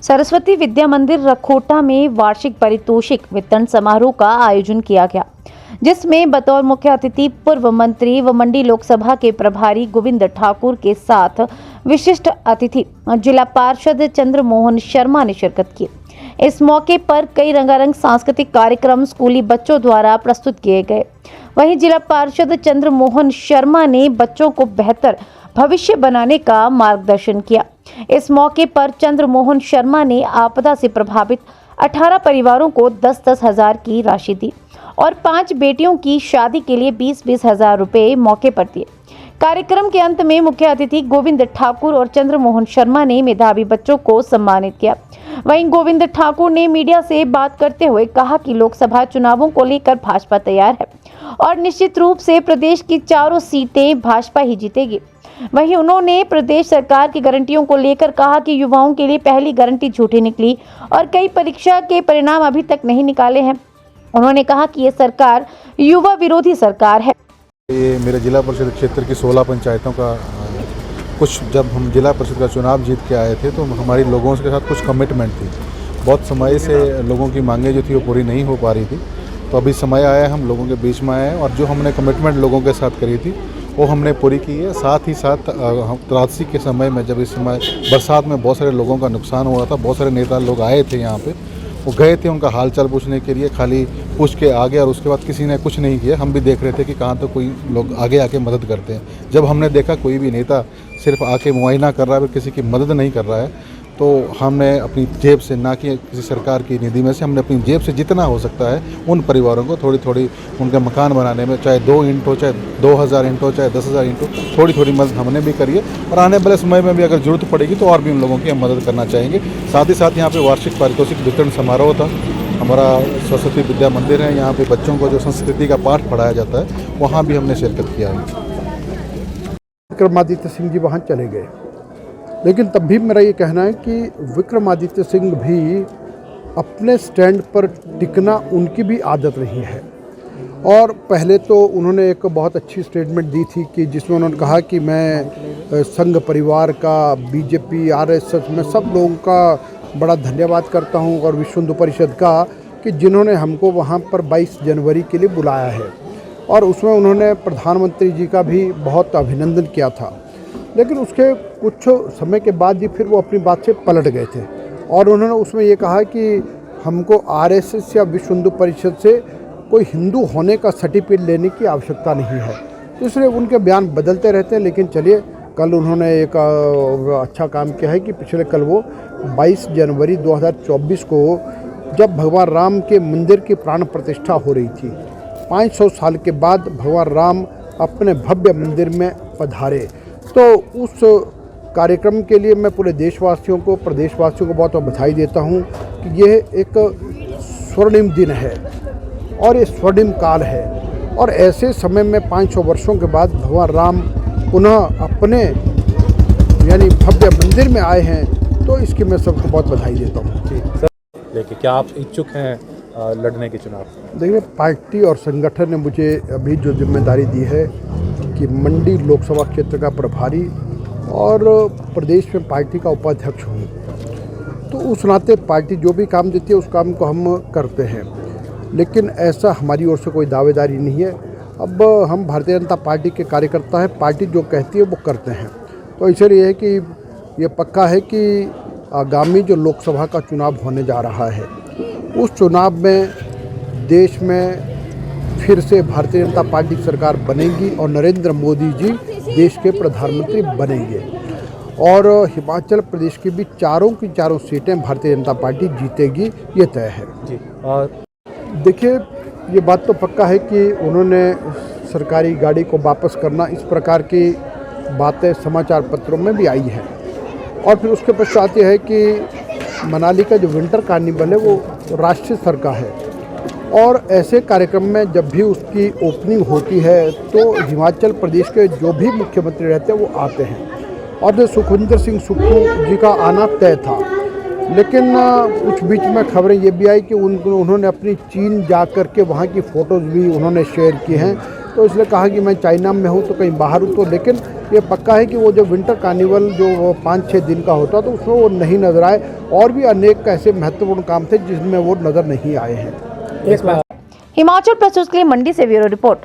सरस्वती विद्या मंदिर रखोटा में वार्षिक पारितोषिक वितरण समारोह का आयोजन किया गया, जिसमें बतौर मुख्य अतिथि पूर्व मंत्री व मंडी लोकसभा के प्रभारी गोविंद ठाकुर के साथ विशिष्ट अतिथि जिला पार्षद चंद्रमोहन शर्मा ने शिरकत की। इस मौके पर कई रंगारंग सांस्कृतिक कार्यक्रम स्कूली बच्चों द्वारा प्रस्तुत किए गए। वहीं जिला पार्षद चंद्रमोहन शर्मा ने बच्चों को बेहतर भविष्य बनाने का मार्गदर्शन किया। इस मौके पर चंद्रमोहन शर्मा ने आपदा से प्रभावित 18 परिवारों को 10-10 हजार की राशि दी और 5 बेटियों की शादी के लिए 20-20 हजार रुपए मौके पर दिए। कार्यक्रम के अंत में मुख्य अतिथि गोविंद ठाकुर और चंद्रमोहन शर्मा ने मेधावी बच्चों को सम्मानित किया। वहीं गोविंद ठाकुर ने मीडिया से बात करते हुए कहा कि लोकसभा चुनावों को लेकर भाजपा तैयार है और निश्चित रूप से प्रदेश की चारों सीटें भाजपा ही जीतेगी। वहीं उन्होंने प्रदेश सरकार की गारंटियों को लेकर कहा कि युवाओं के लिए पहली गारंटी झूठी निकली और कई परीक्षा के परिणाम अभी तक नहीं निकाले हैं। उन्होंने कहा कि ये सरकार युवा विरोधी सरकार है। ये मेरे जिला परिषद क्षेत्र की 16 पंचायतों का कुछ, जब हम जिला परिषद का चुनाव जीत के आए थे तो हमारी लोगों के साथ कुछ कमिटमेंट थी। बहुत समय से लोगों की मांगें जो थी वो पूरी नहीं हो पा रही थी, तो अभी समय आया हम लोगों के बीच में आए और जो हमने कमिटमेंट लोगों के साथ करी थी वो हमने पूरी की है। साथ ही साथ त्रासदी के समय में, जब इस समय बरसात में बहुत सारे लोगों का नुकसान हुआ था, बहुत सारे नेता लोग आए थे यहाँ पे, वो गए थे उनका हालचाल पूछने के लिए, खाली पूछ के आ गए और उसके बाद किसी ने कुछ नहीं किया। हम भी देख रहे थे कि कहाँ तो कोई लोग आगे आके मदद करते हैं। जब हमने देखा कोई भी नेता सिर्फ आके मुआयना कर रहा है, किसी की मदद नहीं कर रहा है, तो हमने अपनी जेब से, ना कि किसी सरकार की निधि में से, हमने अपनी जेब से जितना हो सकता है उन परिवारों को थोड़ी थोड़ी उनके मकान बनाने में, चाहे 2 ईंट हो, चाहे 2000 ईंट हो, चाहे 10,000 ईंट हो, थोड़ी थोड़ी मदद हमने भी करी है और आने वाले समय में भी अगर जरूरत पड़ेगी तो और भी उन लोगों की हम मदद करना चाहेंगे। साथ ही साथ यहाँ पे वार्षिक पारितोषिक वितरण समारोह था। हमारा सरस्वती विद्या मंदिर है, यहाँ पे बच्चों को जो संस्कृति का पाठ पढ़ाया जाता है, वहाँ भी हमने शिरकत किया है। विक्रमादित्य सिंह जी वहाँ चले गए, लेकिन तब भी मेरा ये कहना है कि विक्रमादित्य सिंह भी अपने स्टैंड पर टिकना उनकी भी आदत नहीं है। और पहले तो उन्होंने एक बहुत अच्छी स्टेटमेंट दी थी कि जिसमें उन्होंने कहा कि मैं संघ परिवार का, बीजेपी, आरएसएस में सब लोगों का बड़ा धन्यवाद करता हूं और विश्व हिंदू परिषद का, कि जिन्होंने हमको वहां पर 22 जनवरी के लिए बुलाया है। और उसमें उन्होंने प्रधानमंत्री जी का भी बहुत अभिनंदन किया था। लेकिन उसके कुछ समय के बाद ही फिर वो अपनी बात से पलट गए थे और उन्होंने उसमें ये कहा कि हमको आरएसएस या विश्व हिंदू परिषद से कोई हिंदू होने का सर्टिफिकेट लेने की आवश्यकता नहीं है। तो इसलिए उनके बयान बदलते रहते हैं। लेकिन चलिए, कल उन्होंने एक अच्छा काम किया है कि पिछले कल वो 22 जनवरी 2024 को, जब भगवान राम के मंदिर की प्राण प्रतिष्ठा हो रही थी, 500 साल के बाद भगवान राम अपने भव्य मंदिर में पधारे, तो उस कार्यक्रम के लिए मैं पूरे देशवासियों को, प्रदेशवासियों को बहुत बधाई देता हूं कि यह एक स्वर्णिम दिन है और ये स्वर्णिम काल है। और ऐसे समय में 500 वर्षों के बाद भगवान राम पुनः अपने यानी भव्य मंदिर में आए हैं, तो इसकी मैं सबको बहुत बधाई देता हूँ। लेकिन क्या आप इच्छुक हैं लड़ने के चुनाव? देखिए, पार्टी और संगठन ने मुझे अभी जो जिम्मेदारी दी है कि मंडी लोकसभा क्षेत्र का प्रभारी और प्रदेश में पार्टी का उपाध्यक्ष हूँ, तो उस नाते पार्टी जो भी काम देती है उस काम को हम करते हैं। लेकिन ऐसा हमारी ओर से कोई दावेदारी नहीं है। अब हम भारतीय जनता पार्टी के कार्यकर्ता हैं, पार्टी जो कहती है वो करते हैं। तो इसलिए है कि ये पक्का है कि आगामी जो लोकसभा का चुनाव होने जा रहा है, उस चुनाव में देश में फिर से भारतीय जनता पार्टी की सरकार बनेगी और नरेंद्र मोदी जी देश के प्रधानमंत्री बनेंगे और हिमाचल प्रदेश की भी चारों की चारों सीटें भारतीय जनता पार्टी जीतेगी, ये तय है जी। और देखिए, ये बात तो पक्का है कि उन्होंने सरकारी गाड़ी को वापस करना, इस प्रकार की बातें समाचार पत्रों में भी आई हैं। और फिर उसके पश्चात ये है कि मनाली का जो विंटर कार्निवल है वो राष्ट्रीय स्तर का है और ऐसे कार्यक्रम में जब भी उसकी ओपनिंग होती है तो हिमाचल प्रदेश के जो भी मुख्यमंत्री रहते हैं वो आते हैं। और जो सुखविंदर सिंह सुक्खू जी का आना तय था, लेकिन कुछ बीच में खबरें ये भी आई कि उन्होंने अपनी चीन जा कर के वहाँ की फ़ोटोज़ भी उन्होंने शेयर की हैं। तो इसलिए कहा कि मैं चाइना में हूँ तो कहीं बाहर हूँ, तो लेकिन ये पक्का है कि वो जो विंटर कार्निवल जो 5-6 दिन का होता तो उसमें वो नहीं नज़र आए, और भी अनेक ऐसे महत्वपूर्ण काम थे जिसमें वो नज़र नहीं आए हैं। हिमाचल प्रस्तुत के लिए मंडी से ब्यूरो रिपोर्ट।